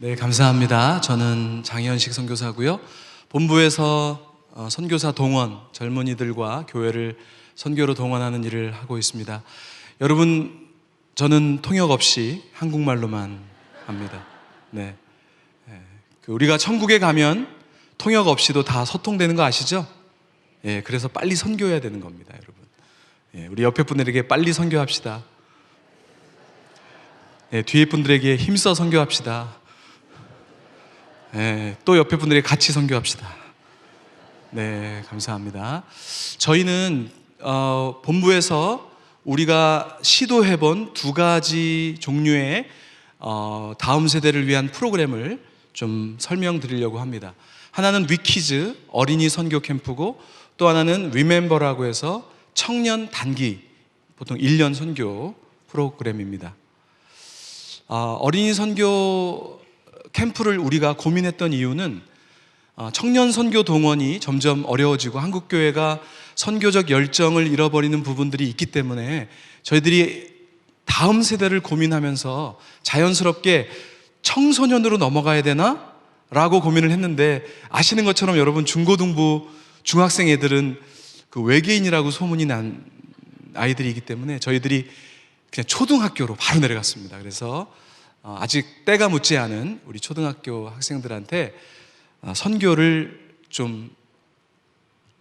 네, 감사합니다. 저는 장현식 선교사고요. 본부에서 선교사 동원, 젊은이들과 교회를 선교로 동원하는 일을 하고 있습니다. 여러분, 저는 통역 없이 한국말로만 합니다. 네, 우리가 천국에 가면 통역 없이도 다 소통되는 거 아시죠? 예, 그래서 빨리 선교해야 되는 겁니다, 여러분. 예, 우리 옆에 분들에게 빨리 선교합시다. 예, 뒤에 분들에게 힘써 선교합시다. 네, 또 옆에 분들이 같이 선교합시다. 네, 감사합니다. 저희는 본부에서 우리가 시도해본 두 가지 종류의 다음 세대를 위한 프로그램을 좀 설명드리려고 합니다. 하나는 위키즈 어린이 선교 캠프고, 또 하나는 리멤버라고 해서 청년 단기, 보통 1년 선교 프로그램입니다. 어린이 선교 캠프를 우리가 고민했던 이유는 청년 선교 동원이 점점 어려워지고 한국교회가 선교적 열정을 잃어버리는 부분들이 있기 때문에 저희들이 다음 세대를 고민하면서 자연스럽게 청소년으로 넘어가야 되나? 라고 고민을 했는데, 아시는 것처럼 여러분, 중고등부 중학생 애들은 그 외계인이라고 소문이 난 아이들이기 때문에 저희들이 그냥 초등학교로 바로 내려갔습니다. 그래서 아직 때가 묻지 않은 우리 초등학교 학생들한테 선교를 좀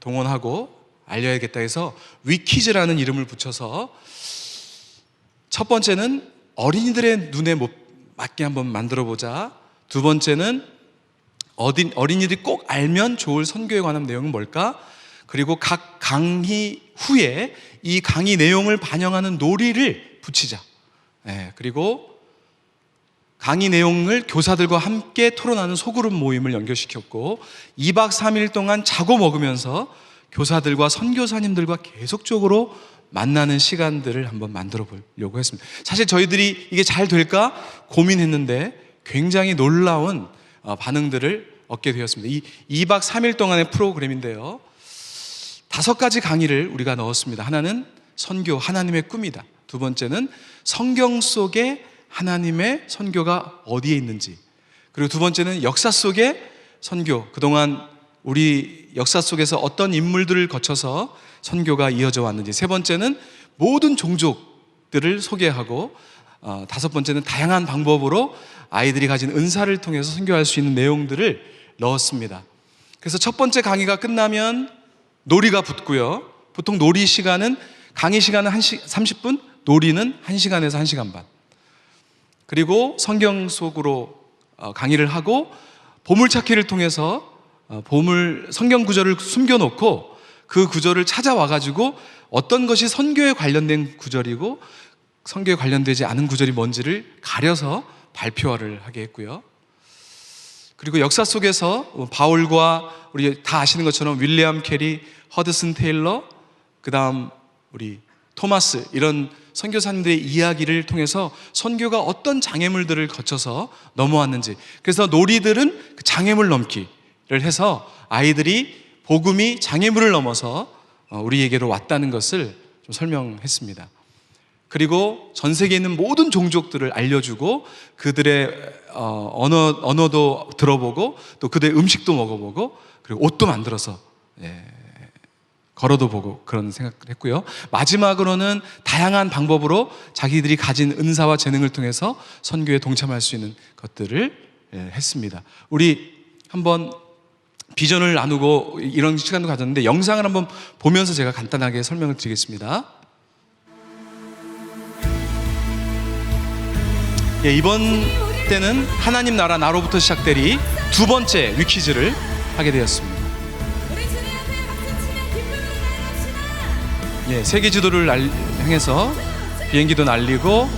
동원하고 알려야겠다 해서 위키즈라는 이름을 붙여서, 첫 번째는 어린이들의 눈에 맞게 한번 만들어보자. 두 번째는 어린이들이 꼭 알면 좋을 선교에 관한 내용은 뭘까? 그리고 각 강의 후에 이 강의 내용을 반영하는 놀이를 붙이자. 네, 그리고 강의 내용을 교사들과 함께 토론하는 소그룹 모임을 연결시켰고, 2박 3일 동안 자고 먹으면서 교사들과 선교사님들과 계속적으로 만나는 시간들을 한번 만들어 보려고 했습니다. 사실 저희들이 이게 잘 될까 고민했는데 굉장히 놀라운 반응들을 얻게 되었습니다. 2박 3일 동안의 프로그램인데요, 5가지 강의를 우리가 넣었습니다. 하나는 선교, 하나님의 꿈이다. 두 번째는 성경 속에 하나님의 선교가 어디에 있는지, 그리고 두 번째는 역사 속의 선교, 그동안 우리 역사 속에서 어떤 인물들을 거쳐서 선교가 이어져 왔는지, 세 번째는 모든 종족들을 소개하고, 다섯 번째는 다양한 방법으로 아이들이 가진 은사를 통해서 선교할 수 있는 내용들을 넣었습니다. 그래서 첫 번째 강의가 끝나면 놀이가 붙고요. 보통 놀이 시간은, 강의 시간은 30분, 놀이는 1시간에서 1시간 반. 그리고 성경 속으로 강의를 하고, 보물찾기를 통해서 성경 구절을 숨겨놓고 그 구절을 찾아와가지고 어떤 것이 선교에 관련된 구절이고 선교에 관련되지 않은 구절이 뭔지를 가려서 발표를 하게 했고요. 그리고 역사 속에서 바울과, 우리 다 아시는 것처럼 윌리엄 캐리, 허드슨 테일러, 그 다음 우리 토마스, 이런 선교사님들의 이야기를 통해서 선교가 어떤 장애물들을 거쳐서 넘어왔는지, 그래서 놀이들은 그 장애물 넘기를 해서 아이들이 복음이 장애물을 넘어서 우리에게로 왔다는 것을 좀 설명했습니다. 그리고 전 세계에 있는 모든 종족들을 알려주고 그들의 언어도 들어보고 또 그들의 음식도 먹어보고 그리고 옷도 만들어서 걸어도 보고 그런 생각을 했고요. 마지막으로는 다양한 방법으로 자기들이 가진 은사와 재능을 통해서 선교에 동참할 수 있는 것들을 했습니다. 우리 한번 비전을 나누고 이런 시간도 가졌는데, 영상을 한번 보면서 제가 간단하게 설명을 드리겠습니다. 이번 때는 하나님 나라 나로부터 시작되리 두 번째 위키즈를 하게 되었습니다. 세계 지도를 향해서 비행기도 날리고,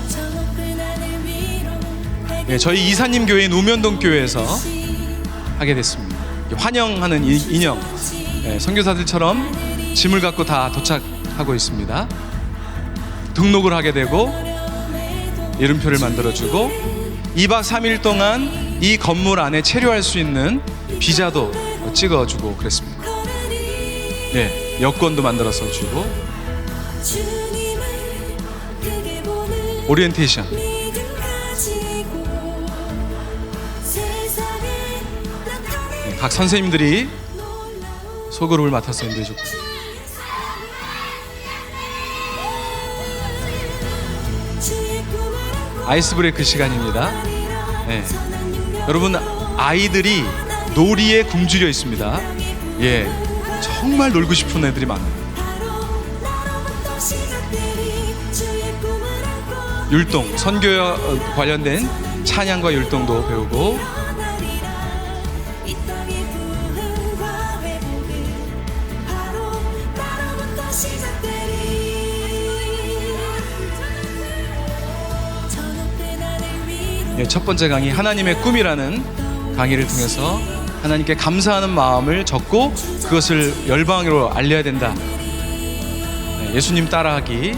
저희 이사님 교회인 우면동 교회에서 하게 됐습니다. 환영하는 인형, 선교사들처럼 짐을 갖고 다 도착하고 있습니다. 등록을 하게 되고 이름표를 만들어주고 2박 3일 동안 이 건물 안에 체류할 수 있는 비자도 찍어주고 그랬습니다. 여권도 만들어서 주고, 오리엔테이션, 각 선생님들이 소그룹을 맡아서 인도해 줬고, 아이스 브레이크 시간입니다. 네. 여러분, 아이들이 놀이에 굶주려 있습니다. 예, 정말 놀고 싶은 애들이 많아요. 율동, 선교 관련된 찬양과 율동도 배우고, 예, 첫 번째 강의 하나님의 꿈이라는 강의를 통해서 하나님께 감사하는 마음을 적고 그것을 열방으로 알려야 된다. 예수님 따라하기.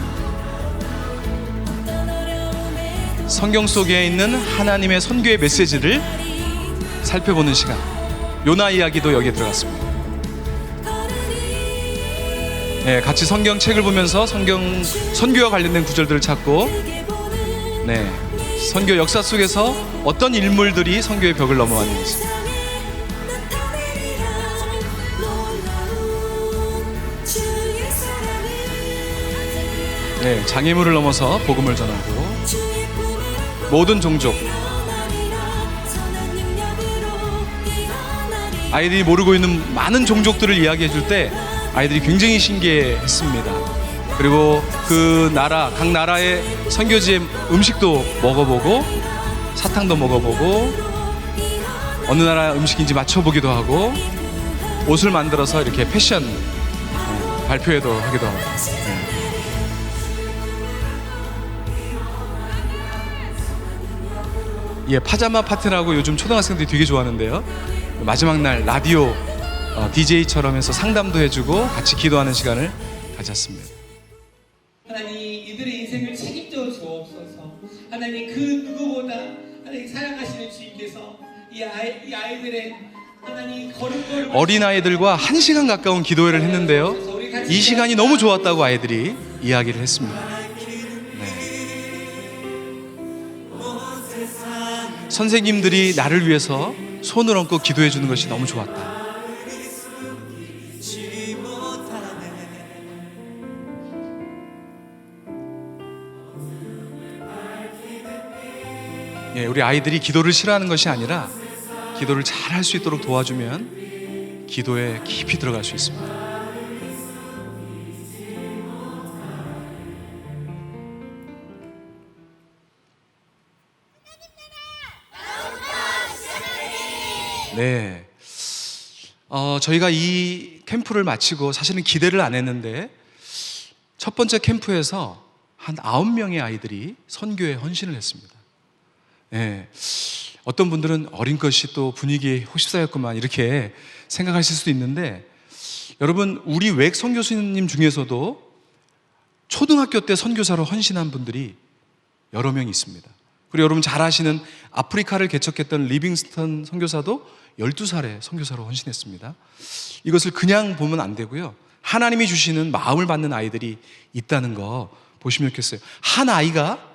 성경 속에 있는 하나님의 선교의 메시지를 살펴보는 시간. 요나 이야기도 여기에 들어갔습니다. 네, 같이 성경책을 보면서 선교와 관련된 구절들을 찾고, 네, 선교 역사 속에서 어떤 인물들이 선교의 벽을 넘어왔는지. 네, 장애물을 넘어서 복음을 전하고, 모든 종족, 아이들이 모르고 있는 많은 종족들을 이야기해 줄 때 아이들이 굉장히 신기해했습니다. 그리고 그 나라, 각 나라의 선교지의 음식도 먹어보고, 사탕도 먹어보고, 어느 나라 음식인지 맞춰보기도 하고, 옷을 만들어서 이렇게 패션 발표회도 하기도 하고. 예, 파자마 파티라고 요즘 초등학생들이 되게 좋아하는데요. 마지막 날 라디오 DJ처럼 해서 상담도 해주고 같이 기도하는 시간을 가졌습니다. 하나님, 이들의 인생을 책임져 주옵소서. 하나님, 그 누구보다 하나님 사랑하시는 주님께서 이 아이들의 하나님 걸음걸음, 어린아이들과 1시간 가까운 기도회를 했는데요, 이 시간이 너무 좋았다고 아이들이 이야기를 했습니다. 선생님들이 나를 위해서 손을 얹고 기도해 주는 것이 너무 좋았다. 예, 우리 아이들이 기도를 싫어하는 것이 아니라 기도를 잘 할 수 있도록 도와주면 기도에 깊이 들어갈 수 있습니다. 네, 저희가 이 캠프를 마치고 사실은 기대를 안 했는데 첫 번째 캠프에서 한 9명의 아이들이 선교에 헌신을 했습니다. 네, 어떤 분들은 어린 것이 또 분위기에 휩싸였구만 이렇게 생각하실 수도 있는데, 여러분, 우리 외 선교수님 중에서도 초등학교 때 선교사로 헌신한 분들이 여러 명 있습니다. 그리고 여러분 잘 아시는 아프리카를 개척했던 리빙스턴 선교사도 12살에 선교사로 헌신했습니다. 이것을 그냥 보면 안 되고요, 하나님이 주시는 마음을 받는 아이들이 있다는 거 보시면 좋겠어요. 한 아이가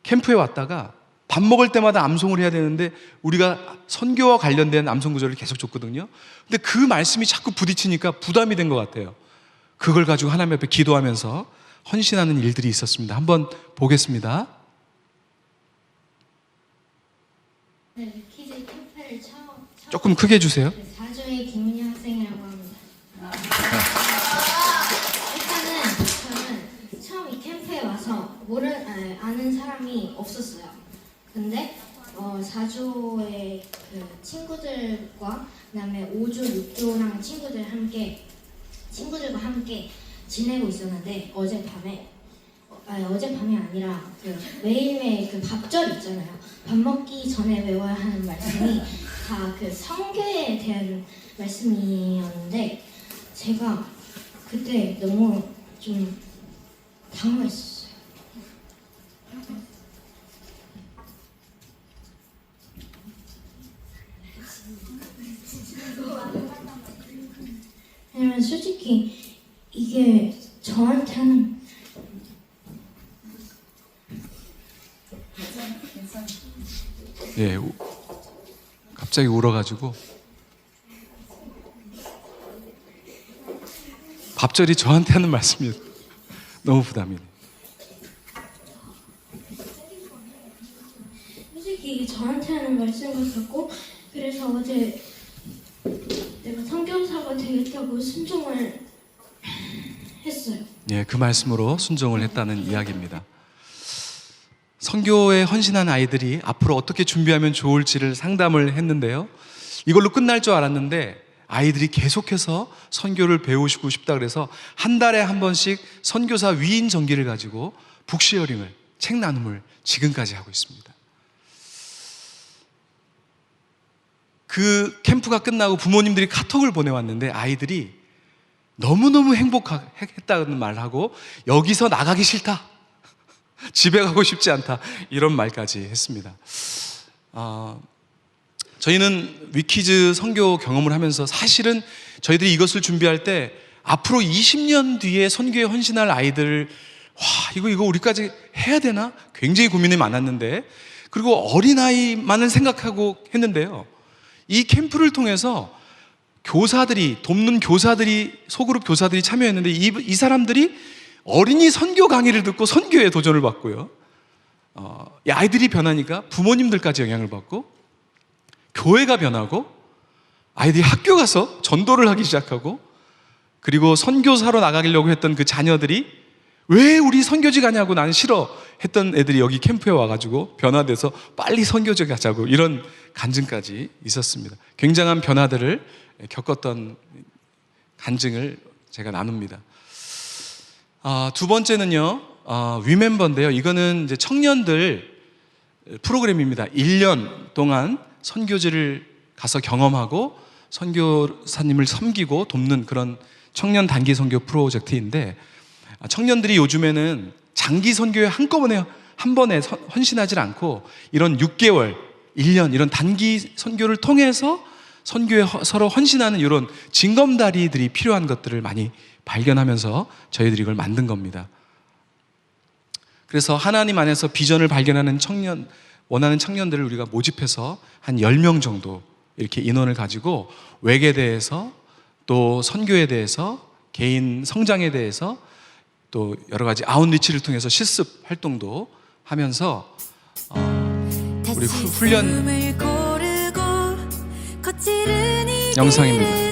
캠프에 왔다가 밥 먹을 때마다 암송을 해야 되는데 우리가 선교와 관련된 암송 구절을 계속 줬거든요. 근데 그 말씀이 자꾸 부딪히니까 부담이 된 것 같아요. 그걸 가지고 하나님 앞에 기도하면서 헌신하는 일들이 있었습니다. 한번 보겠습니다. 네, 키즈 캠프를 조금 크게 해주세요. 4조의 김민희 학생이라고 합니다. 일단은 저는 처음 이 캠프에 와서 아는 사람이 없었어요. 근데 4조의 그 친구들과 그다음에 5조, 6조랑 친구들과 함께 지내고 있었는데 어젯밤이 아니라 그 매일매일 그 밥절 있잖아요. 밥 먹기 전에 외워야 하는 말씀이 다 그 성교에 대한 말씀이었는데 제가 그때 너무 좀 당황했어요. 왜냐면 솔직히 이게 저한테는 예, 갑자기 울어가지고 밥절이 저한테 하는 말씀이 너무 부담이네. 솔직히 이게 저한테 하는 말씀 같았고, 그래서 어제 내가 선교사가 되겠다고 순종을 했어요. 예, 그 말씀으로 순종을 했다는 이야기입니다. 선교에 헌신한 아이들이 앞으로 어떻게 준비하면 좋을지를 상담을 했는데요. 이걸로 끝날 줄 알았는데 아이들이 계속해서 선교를 배우시고 싶다 그래서 한 달에 한 번씩 선교사 위인 정기를 가지고 북쉐어링을, 책 나눔을 지금까지 하고 있습니다. 그 캠프가 끝나고 부모님들이 카톡을 보내왔는데 아이들이 너무너무 행복했다는 말하고 여기서 나가기 싫다, 집에 가고 싶지 않다, 이런 말까지 했습니다. 저희는 위키즈 선교 경험을 하면서 사실은 저희들이 이것을 준비할 때 앞으로 20년 뒤에 선교에 헌신할 아이들, 이거 우리까지 해야 되나? 굉장히 고민이 많았는데, 그리고 어린아이만을 생각하고 했는데요. 이 캠프를 통해서 교사들이, 돕는 교사들이, 소그룹 교사들이 참여했는데 이 사람들이 어린이 선교 강의를 듣고 선교에 도전을 받고요. 이 아이들이 변하니까 부모님들까지 영향을 받고, 교회가 변하고, 아이들이 학교 가서 전도를 하기 시작하고, 그리고 선교사로 나가려고 했던 그 자녀들이 왜 우리 선교지 가냐고 나는 싫어 했던 애들이 여기 캠프에 와가지고 변화돼서 빨리 선교지 가자고, 이런 간증까지 있었습니다. 굉장한 변화들을 겪었던 간증을 제가 나눕니다. 두 번째는요, 위멤버인데요. 이거는 이제 청년들 프로그램입니다. 1년 동안 선교지를 가서 경험하고 선교사님을 섬기고 돕는 그런 청년 단기 선교 프로젝트인데, 청년들이 요즘에는 장기 선교에 한꺼번에 한 번에 헌신하지 않고 이런 6개월, 1년 이런 단기 선교를 통해서 선교에 서로 헌신하는 이런 징검다리들이 필요한 것들을 많이 발견하면서 저희들이 이걸 만든 겁니다. 그래서 하나님 안에서 비전을 발견하는 원하는 청년들을 우리가 모집해서 한 10명 정도 이렇게 인원을 가지고 외계에 대해서, 또 선교에 대해서, 개인 성장에 대해서, 또 여러 가지 아웃리치를 통해서 실습 활동도 하면서 우리 훈련 영상입니다.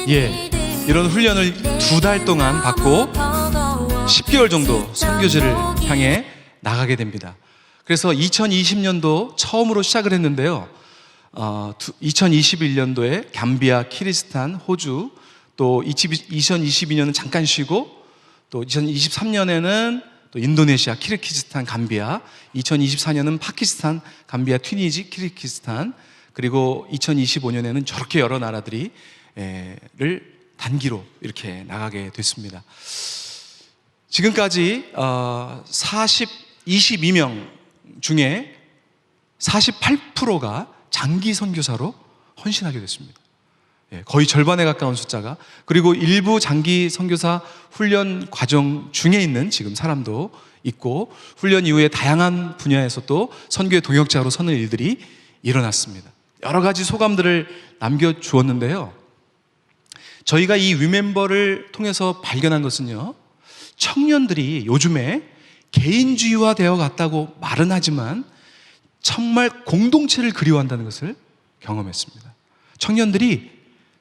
예, 이런 훈련을 2달 동안 받고 10개월 정도 선교지를 향해 나가게 됩니다. 그래서 2020년도 처음으로 시작을 했는데요. 2021년도에 감비아, 키르기스탄, 호주, 또 2022년은 잠깐 쉬고, 또 2023년에는 또 인도네시아, 키르기스탄, 감비아, 2024년은 파키스탄, 감비아, 튀니지, 키르기스탄, 그리고 2025년에는 저렇게 여러 나라들이 를 단기로 이렇게 나가게 됐습니다. 지금까지 22명 중에 48%가 장기 선교사로 헌신하게 됐습니다. 거의 절반에 가까운 숫자가. 그리고 일부 장기 선교사 훈련 과정 중에 있는 지금 사람도 있고, 훈련 이후에 다양한 분야에서 또 선교의 동역자로 서는 일들이 일어났습니다. 여러 가지 소감들을 남겨주었는데요. 저희가 이 위멤버를 통해서 발견한 것은요, 청년들이 요즘에 개인주의화 되어 갔다고 말은 하지만 정말 공동체를 그리워한다는 것을 경험했습니다. 청년들이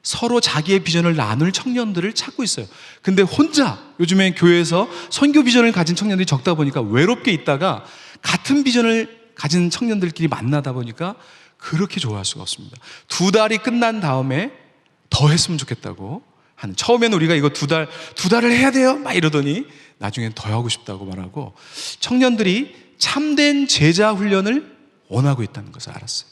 서로 자기의 비전을 나눌 청년들을 찾고 있어요. 근데 혼자 요즘에 교회에서 선교 비전을 가진 청년들이 적다 보니까 외롭게 있다가 같은 비전을 가진 청년들끼리 만나다 보니까 그렇게 좋아할 수가 없습니다. 2달이 끝난 다음에 더 했으면 좋겠다고 하는, 처음에는 우리가 이거 두 달을 해야 돼요 막 이러더니 나중엔 더 하고 싶다고 말하고, 청년들이 참된 제자 훈련을 원하고 있다는 것을 알았어요.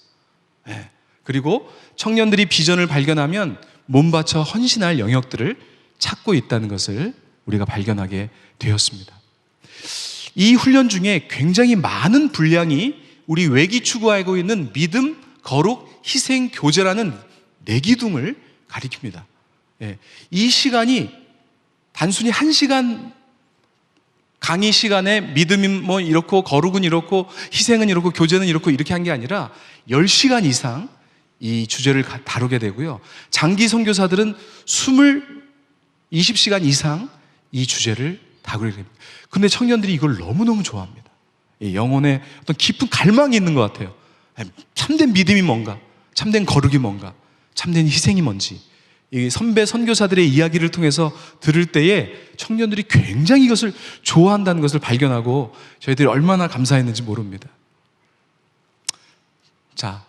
그리고 청년들이 비전을 발견하면 몸바쳐 헌신할 영역들을 찾고 있다는 것을 우리가 발견하게 되었습니다. 이 훈련 중에 굉장히 많은 분량이 우리 외기 추구하고 있는 믿음, 거룩, 희생, 교제라는 네 기둥을 가리킵니다. 예, 이 시간이 단순히 1시간 강의 시간에 믿음이 뭐 이렇고 거룩은 이렇고 희생은 이렇고 교제는 이렇고 이렇게 한 게 아니라 10시간 이상 이 주제를 다루게 되고요. 장기 선교사들은 20시간 이상 이 주제를 다루게 됩니다. 근데 청년들이 이걸 너무너무 좋아합니다. 영혼에 어떤 깊은 갈망이 있는 것 같아요. 참된 믿음이 뭔가, 참된 거룩이 뭔가, 참된 희생이 뭔지, 이 선배 선교사들의 이야기를 통해서 들을 때에 청년들이 굉장히 이것을 좋아한다는 것을 발견하고 저희들이 얼마나 감사했는지 모릅니다. 자,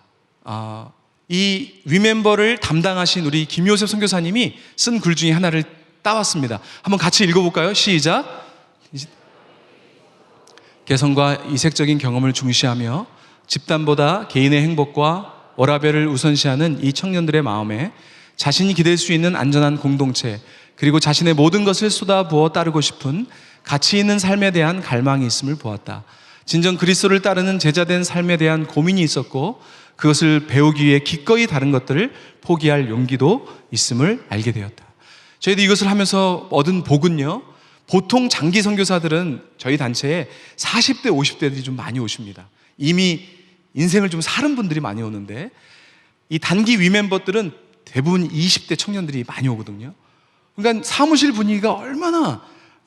이 리멤버를 담당하신 우리 김요셉 선교사님이 쓴 글 중에 하나를 따왔습니다. 한번 같이 읽어볼까요? 시작. 개성과 이색적인 경험을 중시하며 집단보다 개인의 행복과 워라밸을 우선시하는 이 청년들의 마음에 자신이 기댈 수 있는 안전한 공동체, 그리고 자신의 모든 것을 쏟아부어 따르고 싶은 가치 있는 삶에 대한 갈망이 있음을 보았다. 진정 그리스도를 따르는 제자된 삶에 대한 고민이 있었고 그것을 배우기 위해 기꺼이 다른 것들을 포기할 용기도 있음을 알게 되었다. 저희도 이것을 하면서 얻은 복은요, 보통 장기 선교사들은 저희 단체에 40대, 50대들이 좀 많이 오십니다. 이미 인생을 좀 살은 분들이 많이 오는데 이 단기 위멤버들은 대부분 20대 청년들이 많이 오거든요. 그러니까 사무실 분위기가 얼마나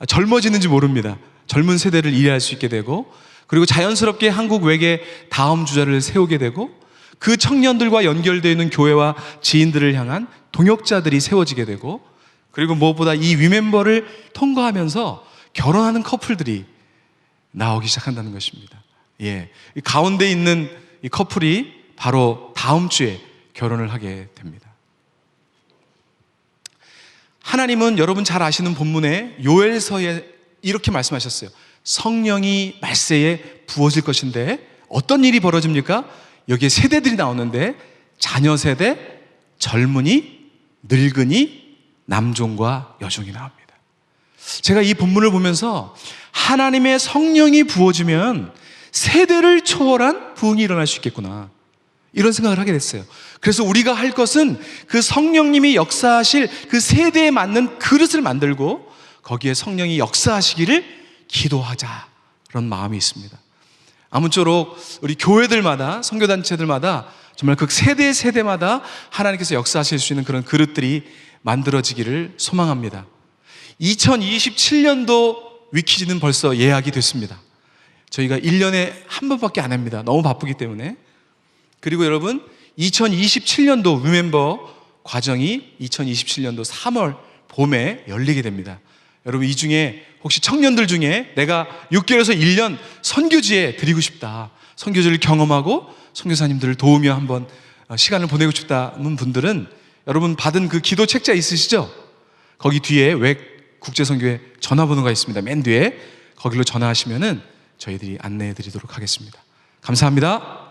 젊어지는지 모릅니다. 젊은 세대를 이해할 수 있게 되고, 그리고 자연스럽게 한국 외계 다음 주자를 세우게 되고, 그 청년들과 연결되어 있는 교회와 지인들을 향한 동역자들이 세워지게 되고, 그리고 무엇보다 이 위멤버를 통과하면서 결혼하는 커플들이 나오기 시작한다는 것입니다. 예, 이 가운데 있는 이 커플이 바로 다음 주에 결혼을 하게 됩니다. 하나님은 여러분 잘 아시는 본문에 요엘서에 이렇게 말씀하셨어요. 성령이 말세에 부어질 것인데 어떤 일이 벌어집니까? 여기에 세대들이 나오는데 자녀 세대, 젊은이, 늙은이, 남종과 여종이 나옵니다. 제가 이 본문을 보면서 하나님의 성령이 부어지면 세대를 초월한 부흥이 일어날 수 있겠구나, 이런 생각을 하게 됐어요. 그래서 우리가 할 것은 그 성령님이 역사하실 그 세대에 맞는 그릇을 만들고 거기에 성령이 역사하시기를 기도하자, 그런 마음이 있습니다. 아무쪼록 우리 교회들마다, 선교단체들마다 정말 그 세대마다 하나님께서 역사하실 수 있는 그런 그릇들이 만들어지기를 소망합니다. 2027년도 위키즈는 벌써 예약이 됐습니다. 저희가 1년에 한 번밖에 안 합니다. 너무 바쁘기 때문에. 그리고 여러분, 2027년도 리멤버 과정이 2027년도 3월 봄에 열리게 됩니다. 여러분, 이 중에 혹시 청년들 중에 내가 6개월에서 1년 선교지에 드리고 싶다, 선교지를 경험하고 선교사님들을 도우며 한번 시간을 보내고 싶다는 분들은 여러분 받은 그 기도 책자 있으시죠? 거기 뒤에 웩 국제선교회 전화번호가 있습니다. 맨 뒤에 거기로 전화하시면은 저희들이 안내해 드리도록 하겠습니다. 감사합니다.